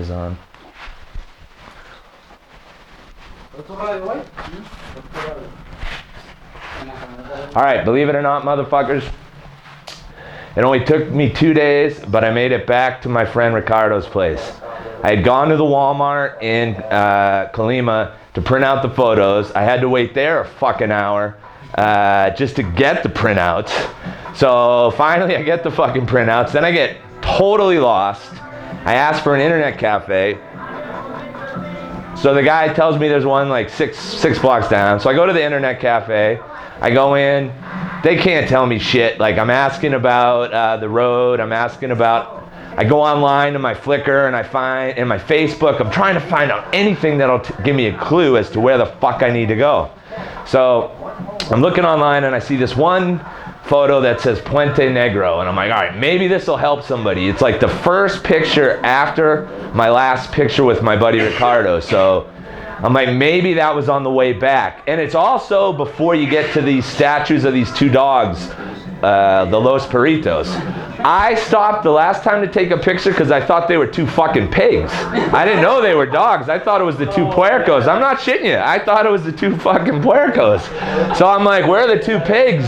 is on. Alright, believe it or not, motherfuckers, it only took me 2 days, but I made it back to my friend Ricardo's place. I had gone to the Walmart in Colima to print out the photos. I had to wait there a fucking hour just to get the printouts. So finally I get the fucking printouts. Then I get totally lost. I asked for an internet cafe. So the guy tells me there's one like six blocks down. So I go to the internet cafe. I go in. They can't tell me shit. Like, I'm asking about the road. I go online to my Flickr and I find, in my Facebook, I'm trying to find out anything that'll give me a clue as to where the fuck I need to go. So I'm looking online and I see this one photo that says Puente Negro, and I'm like, all right, maybe this will help somebody. It's like the first picture after my last picture with my buddy Ricardo. So I'm like, maybe that was on the way back. And it's also before you get to these statues of these two dogs, the Los Perritos. I stopped the last time to take a picture because I thought they were two fucking pigs. I didn't know they were dogs. I thought it was the two puercos. I'm not shitting you. I thought it was the two fucking puercos. So I'm like, where are the two pigs?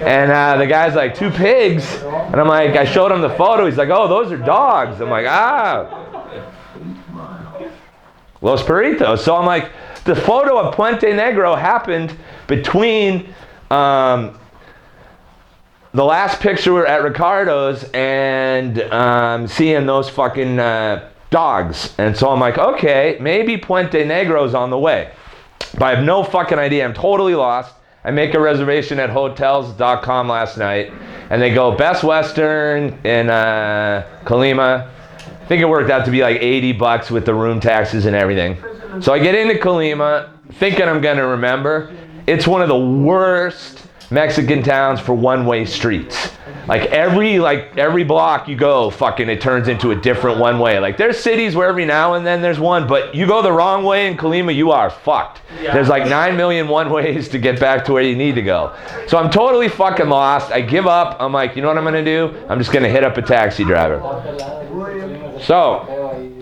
And the guy's like, two pigs? And I'm like, I showed him the photo. He's like, oh, those are dogs. I'm like, Los Perritos. So I'm like, the photo of Puente Negro happened between the last picture at Ricardo's and seeing those fucking dogs. And so I'm like, okay, maybe Puente Negro's on the way. But I have no fucking idea. I'm totally lost. I make a reservation at hotels.com last night, and they go Best Western in Colima. I think it worked out to be like $80 with the room taxes and everything. So I get into Colima thinking I'm going to remember. It's one of the worst Mexican towns for one-way streets. Like every block you go, fucking it turns into a different one-way. Like there's cities where every now and then there's one, but you go the wrong way in Colima, you are fucked. There's like 9 million one-ways to get back to where you need to go. So I'm totally fucking lost. I give up. I'm like, you know what I'm gonna do? I'm just gonna hit up a taxi driver. So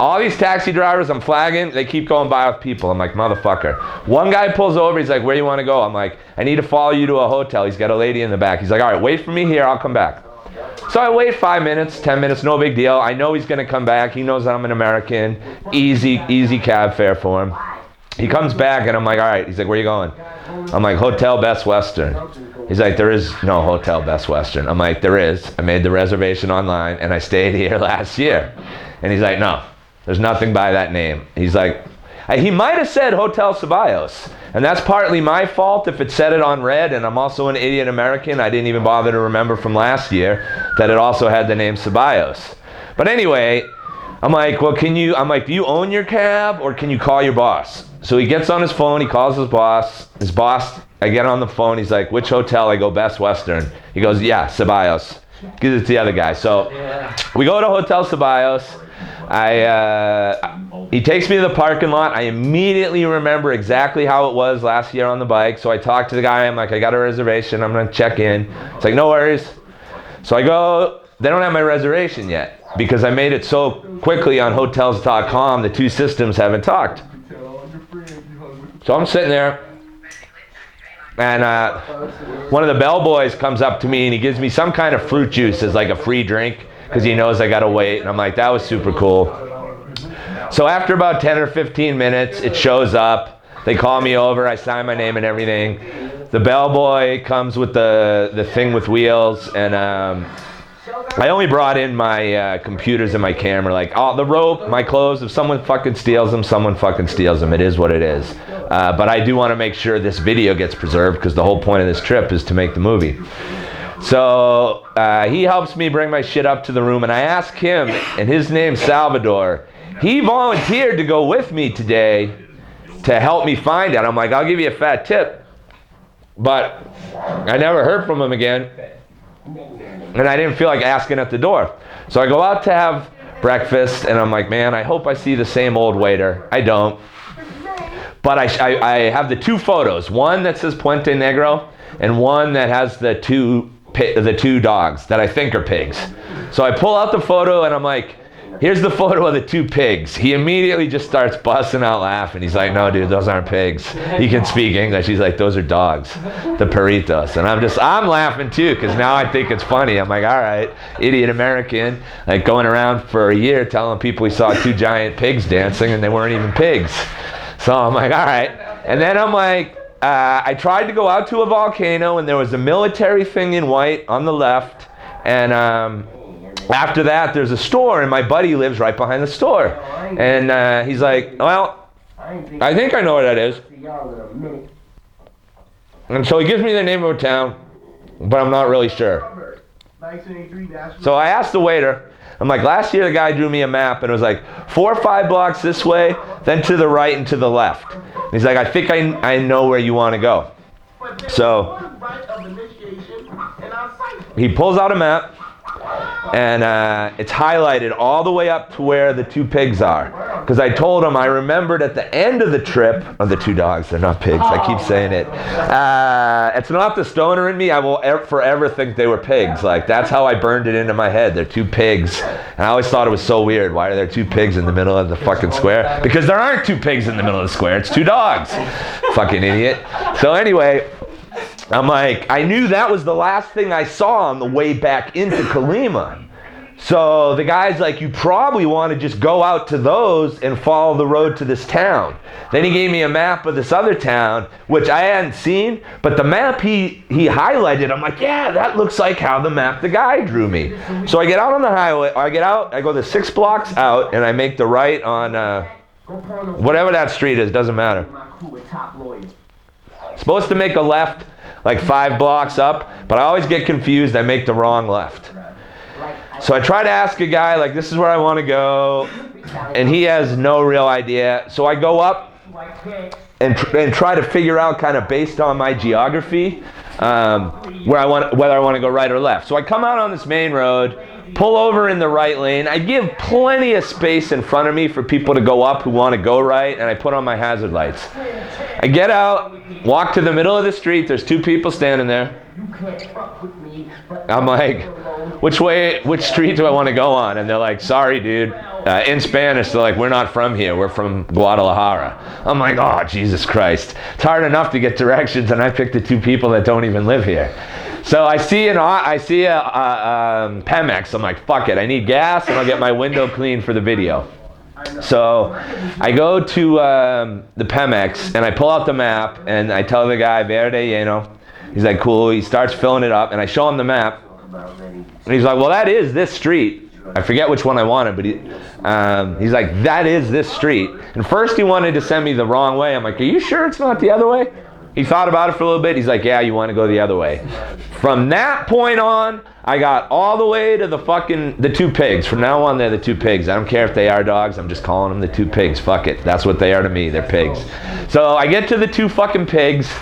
all these taxi drivers I'm flagging, they keep going by with people. I'm like, motherfucker. One guy pulls over, he's like, where you want to go? I'm like, I need to follow you to a hotel. He's got a lady in the back. He's like, all right, wait for me here, I'll come back. So I wait 5 minutes, 10 minutes, no big deal. I know he's going to come back. He knows I'm an American. Easy cab fare for him. He comes back and I'm like, all right. He's like, where you going? I'm like, Hotel Best Western. He's like, there is no Hotel Best Western. I'm like, there is. I made the reservation online and I stayed here last year. And he's like, no. There's nothing by that name. He's like, he might have said Hotel Ceballos. And that's partly my fault if it said it on red, and I'm also an idiot American. I didn't even bother to remember from last year that it also had the name Ceballos. But anyway, I'm like, well, do you own your cab or can you call your boss? So he gets on his phone, he calls his boss. I get on the phone, he's like, which hotel? I go, Best Western. He goes, yeah, Ceballos. Gives it to the other guy. So we go to Hotel Ceballos. He takes me to the parking lot. I immediately remember exactly how it was last year on the bike. So I talk to the guy. I'm like, I got a reservation. I'm going to check in. It's like, no worries. So I go. They don't have my reservation yet because I made it so quickly on hotels.com. The two systems haven't talked. So I'm sitting there. And one of the bellboys comes up to me and he gives me some kind of fruit juice as like a free drink because he knows I gotta wait. And I'm like, that was super cool. So after about 10 or 15 minutes, it shows up. They call me over. I sign my name and everything. The bellboy comes with the thing with wheels, and I only brought in my computers and my camera. Like, the rope, my clothes, if someone fucking steals them, someone fucking steals them. It is what it is. But I do want to make sure this video gets preserved because the whole point of this trip is to make the movie. So he helps me bring my shit up to the room, and I ask him, and his name's Salvador. He volunteered to go with me today to help me find it. I'm like, I'll give you a fat tip. But I never heard from him again. And I didn't feel like asking at the door. So I go out to have breakfast, and I'm like, man, I hope I see the same old waiter. I don't. But I have the two photos. One that says Puente Negro, and one that has the two dogs that I think are pigs. So I pull out the photo, and I'm like, Here's the photo of the 2 pigs. He immediately just starts busting out laughing. He's like, no, dude, those aren't pigs. He can speak English. He's like, those are dogs, the perritos. And I'm laughing too, because now I think it's funny. I'm like, all right, idiot American, like going around for a year telling people he saw 2 giant pigs dancing and they weren't even pigs. So I'm like, all right. And then I'm like, I tried to go out to a volcano, and there was a military thing in white on the left. And after that, there's a store, and my buddy lives right behind the store. And he's like, well, I think I know where that is. And so he gives me the name of a town, but I'm not really sure. So I asked the waiter, I'm like, last year the guy drew me a map, and it was like 4 or 5 blocks this way, then to the right and to the left. And he's like, I think I know where you want to go. So he pulls out a map, and it's highlighted all the way up to where the 2 pigs are. Because I told him I remembered at the end of the trip, the 2 dogs, they're not pigs, I keep saying it. It's not the stoner in me, I will forever think they were pigs. Like, that's how I burned it into my head. They're 2 pigs. And I always thought it was so weird. Why are there 2 pigs in the middle of the fucking square? Because there aren't 2 pigs in the middle of the square, it's 2 dogs. Fucking idiot. So anyway, I'm like, I knew that was the last thing I saw on the way back into Colima. So the guy's like, you probably want to just go out to those and follow the road to this town. Then he gave me a map of this other town, which I hadn't seen, but the map he highlighted, I'm like, yeah, that looks like how the map the guy drew me. So I get out on the highway, I go the 6 blocks out, and I make the right on whatever that street is, doesn't matter. Supposed to make a left like 5 blocks up, but I always get confused. I make the wrong left. So I try to ask a guy, like, this is where I want to go, and he has no real idea. So I go up and try to figure out, kind of based on my geography, whether I want to go right or left. So I come out on this main road, pull over in the right lane. I give plenty of space in front of me for people to go up who want to go right, and I put on my hazard lights. I get out, walk to the middle of the street. There's 2 people standing there. I'm like, which street do I want to go on? And they're like, sorry, dude. In Spanish, they're like, we're not from here. We're from Guadalajara. I'm like, oh, Jesus Christ. It's hard enough to get directions, and I picked the 2 people that don't even live here. So I see a Pemex. I'm like, fuck it. I need gas, and I'll get my window clean for the video. So I go to the Pemex, and I pull out the map, and I tell the guy, verde, he's like, cool. He starts filling it up, and I show him the map, and he's like, well, that is this street. I forget which one I wanted, but he's like, that is this street. And first he wanted to send me the wrong way. I'm like, are you sure it's not the other way? He thought about it for a little bit. He's like, yeah, you want to go the other way. From that point on, I got all the way to the 2 pigs. From now on, they're the 2 pigs. I don't care if they are dogs. I'm just calling them the 2 pigs. Fuck it. That's what they are to me. They're pigs. So I get to the 2 fucking pigs,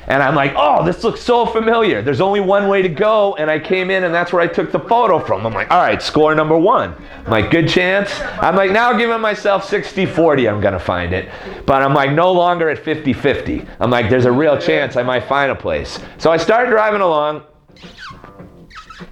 and I'm like, oh, this looks so familiar. There's only one way to go, and I came in, and that's where I took the photo from. I'm like, all right, score number 1. I'm like, good chance. I'm like, now giving myself 60-40, I'm going to find it. But I'm like, no longer at 50-50. I'm like, there's a real chance I might find a place. So I start driving along.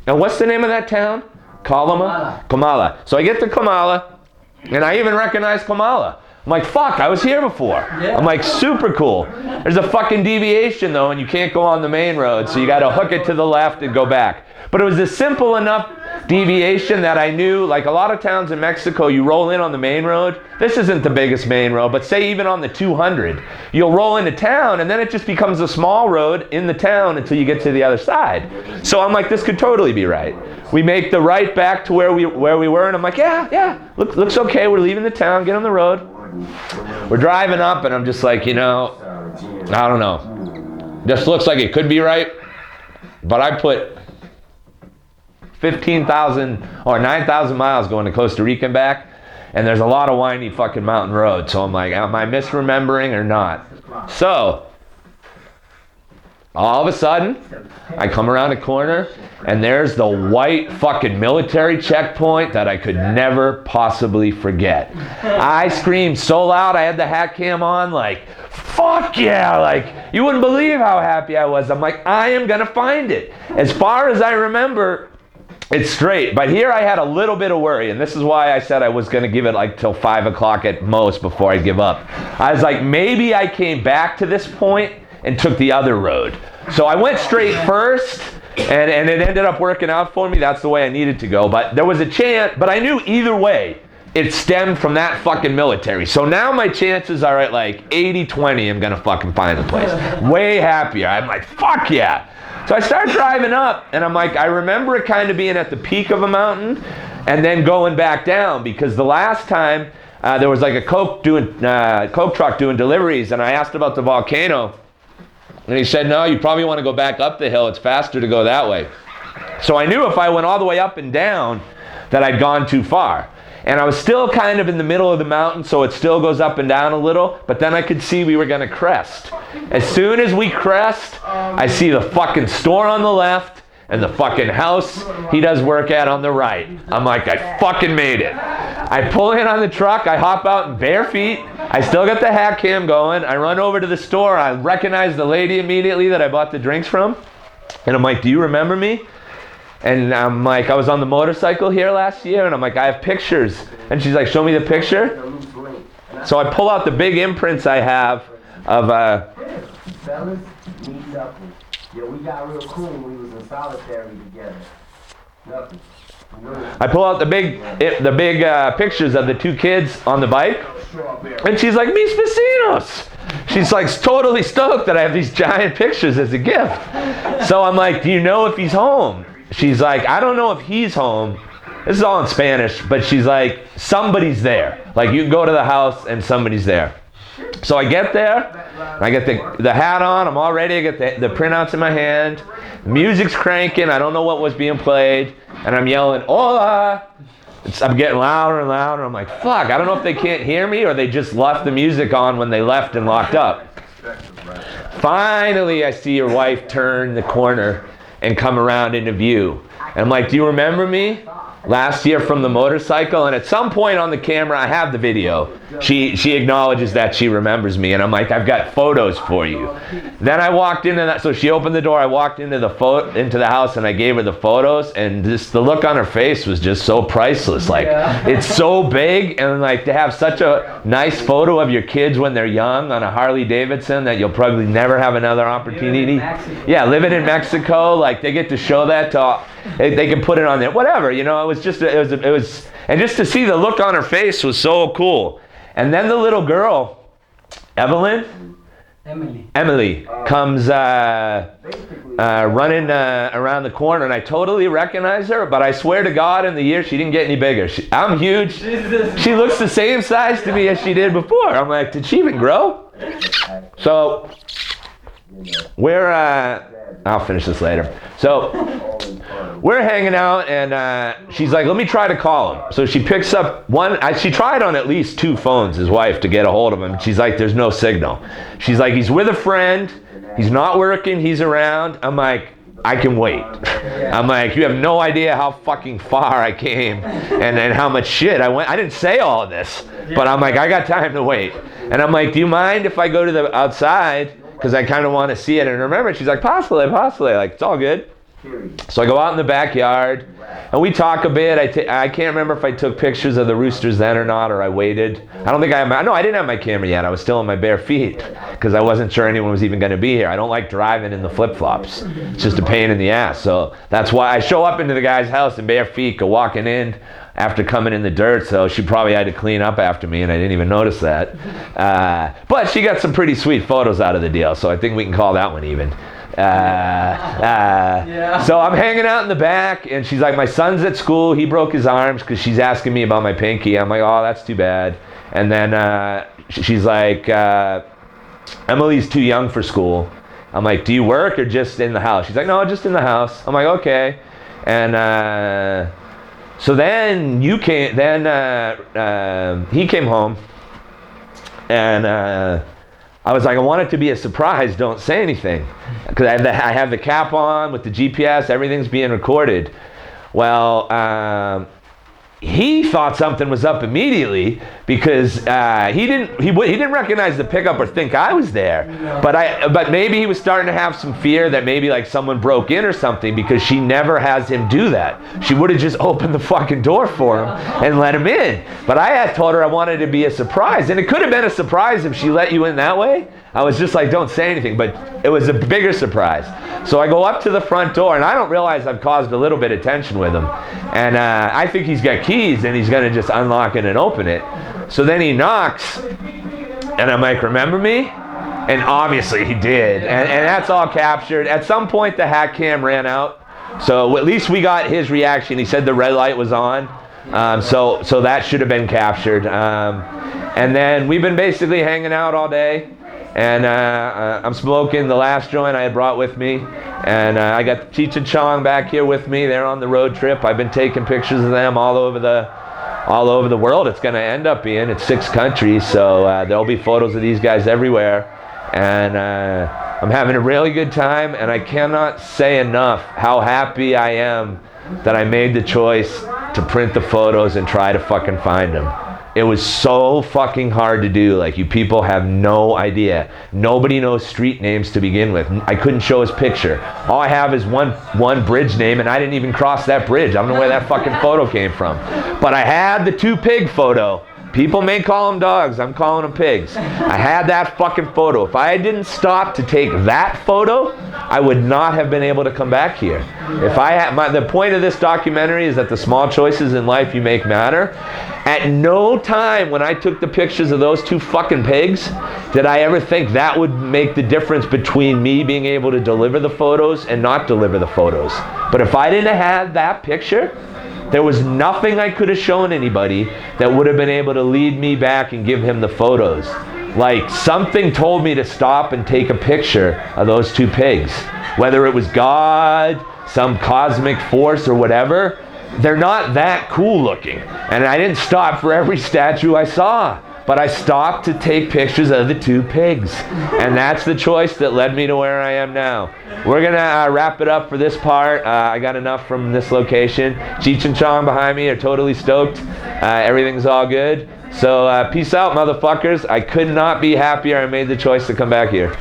And what's the name of that town? Colima? Comala. So I get to Comala, and I even recognize Comala. I'm like, fuck, I was here before. Yeah. I'm like, super cool. There's a fucking deviation, though, and you can't go on the main road, so you got to hook it to the left and go back. But it was a simple enough deviation that I knew, like a lot of towns in Mexico, you roll in on the main road. This isn't the biggest main road, but say even on the 200, you'll roll into town, and then it just becomes a small road in the town until you get to the other side. So I'm like, this could totally be right. We make the right back to where we were, and I'm like, yeah, looks okay. We're leaving the town, get on the road. We're driving up, and I'm just like, I don't know. Just looks like it could be right, but I put 15,000 or 9,000 miles going to Costa Rica and back, and there's a lot of windy fucking mountain roads. So I'm like, am I misremembering or not? So all of a sudden, I come around a corner, and there's the white fucking military checkpoint that I could never possibly forget. I screamed so loud, I had the hat cam on, like, fuck yeah, like, you wouldn't believe how happy I was. I'm like, I am gonna find it. As far as I remember, It's straight, but here I had a little bit of worry, and this is why I said I was going to give it like till 5 o'clock at most before I give up. I was like, maybe I came back to this point and took the other road. So I went straight first, and it ended up working out for me. That's the way I needed to go, but there was a chance, but I knew either way, it stemmed from that fucking military. So now my chances are at like 80-20 I'm going to fucking find the place. Way happier. I'm like, fuck yeah. So I start driving up, and I'm like, I remember it kind of being at the peak of a mountain and then going back down, because the last time there was like a Coke truck doing deliveries, and I asked about the volcano, and he said, no, you probably want to go back up the hill. It's faster to go that way. So I knew if I went all the way up and down that I'd gone too far. And I was still kind of in the middle of the mountain, so it still goes up and down a little, but then I could see we were going to crest. As soon as we crest, I see the fucking store on the left and the fucking house he does work at on the right. I'm like, I fucking made it. I pull in on the truck, I hop out in bare feet, I still got the hat cam going, I run over to the store, I recognize the lady immediately that I bought the drinks from, and I'm like, do you remember me? And I'm like, I was on the motorcycle here last year, and I'm like, I have pictures. And she's like, show me the picture. So I pull out the big imprints I have of Fellas, meet up. Yo, we got real cool when we was in solitary together. Nothing. I pull out the big pictures of the two kids on the bike, and she's like, mis vecinos. She's like totally stoked that I have these giant pictures as a gift. So I'm like, do you know if he's home? She's like, I don't know if he's home. This is all in Spanish, but she's like, somebody's there. Like, you can go to the house and somebody's there. So I get there, I get the hat on, I'm all ready, I get the printouts in my hand, the music's cranking, I don't know what was being played, and I'm yelling, hola! I'm getting louder and louder, I'm like, fuck, I don't know if they can't hear me or they just left the music on when they left and locked up. Finally, I see your wife turn the corner and come around into view. And I'm like, do you remember me? Last year from the motorcycle, and at some point on the camera, I have the video. She acknowledges that she remembers me, and I'm like, I've got photos for you. Then I walked into that, so she opened the door, I walked into the house, and I gave her the photos, and just the look on her face was just so priceless. Like, it's so big, and like to have such a nice photo of your kids when they're young on a Harley Davidson that you'll probably never have another opportunity. Yeah, living in Mexico, like they get to show that to, they can put it on there, whatever, you know. It was, and just to see the look on her face was so cool. And then the little girl, Emily comes running around the corner, and I totally recognize her, but I swear to God, in the year she didn't get any bigger. I'm huge. She looks the same size to me as she did before. I'm like, did she even grow? So I'll finish this later. So we're hanging out, and she's like, let me try to call him. So she picks up one. She tried on at least 2 phones, his wife, to get a hold of him. She's like, there's no signal. She's like, he's with a friend. He's not working. He's around. I'm like, I can wait. I'm like, you have no idea how fucking far I came and how much shit I went. I didn't say all of this, but I'm like, I got time to wait. And I'm like, do you mind if I go to the outside? Because I kind of want to see it. And remember, she's like, possibly. Like, it's all good. So I go out in the backyard, and we talk a bit. I can't remember if I took pictures of the roosters then or not, or I waited. I don't think I didn't have my camera yet. I was still on my bare feet because I wasn't sure anyone was even going to be here. I don't like driving in the flip-flops. It's just a pain in the ass. So that's why I show up into the guy's house in bare feet, go walking in after coming in the dirt. So she probably had to clean up after me, and I didn't even notice that. But she got some pretty sweet photos out of the deal, so I think we can call that one even. So I'm hanging out in the back, and she's like, my son's at school, he broke his arms, because she's asking me about my pinky. I'm like, oh, that's too bad. And then she's like, Emily's too young for school. I'm like, do you work or just in the house? She's like, no, just in the house. I'm like, okay. And so then he came home, and I was like, I want it to be a surprise, don't say anything. Because I have the cap on with the GPS, everything's being recorded. Well, he thought something was up immediately because he didn't recognize the pickup or think I was there. But maybe he was starting to have some fear that maybe like someone broke in or something, because she never has him do that. She would have just opened the fucking door for him and let him in. But I had told her I wanted to be a surprise, and it could have been a surprise if she let you in that way. I was just like, don't say anything, but it was a bigger surprise. So I go up to the front door, and I don't realize I've caused a little bit of tension with him. And I think he's got keys, and he's going to just unlock it and open it. So then he knocks, and I'm like, remember me? And obviously he did. And that's all captured. At some point, the hack cam ran out. So at least we got his reaction. He said the red light was on. So that should have been captured. And then we've been basically hanging out all day. And I'm smoking the last joint I had brought with me. And I got Cheech and Chong back here with me. They're on the road trip. I've been taking pictures of them all over the world. It's going to end up being, it's 6 countries. So there'll be photos of these guys everywhere. And I'm having a really good time. And I cannot say enough how happy I am that I made the choice to print the photos and try to fucking find them. It was so fucking hard to do. Like, you people have no idea. Nobody knows street names to begin with. I couldn't show his picture. All I have is one bridge name, and I didn't even cross that bridge. I don't know where that fucking photo came from. But I had the 2 pig photo. People may call them dogs. I'm calling them pigs. I had that fucking photo. If I didn't stop to take that photo, I would not have been able to come back here. If I had, the point of this documentary is that the small choices in life you make matter. At no time when I took the pictures of those 2 fucking pigs did I ever think that would make the difference between me being able to deliver the photos and not deliver the photos. But if I didn't have that picture, there was nothing I could have shown anybody that would have been able to lead me back and give him the photos. Like, something told me to stop and take a picture of those 2 pigs. Whether it was God, some cosmic force, or whatever, they're not that cool looking. And I didn't stop for every statue I saw. But I stopped to take pictures of the 2 pigs. And that's the choice that led me to where I am now. We're going to wrap it up for this part. I got enough from this location. Cheech and Chong behind me are totally stoked. Everything's all good. So peace out, motherfuckers. I could not be happier I made the choice to come back here.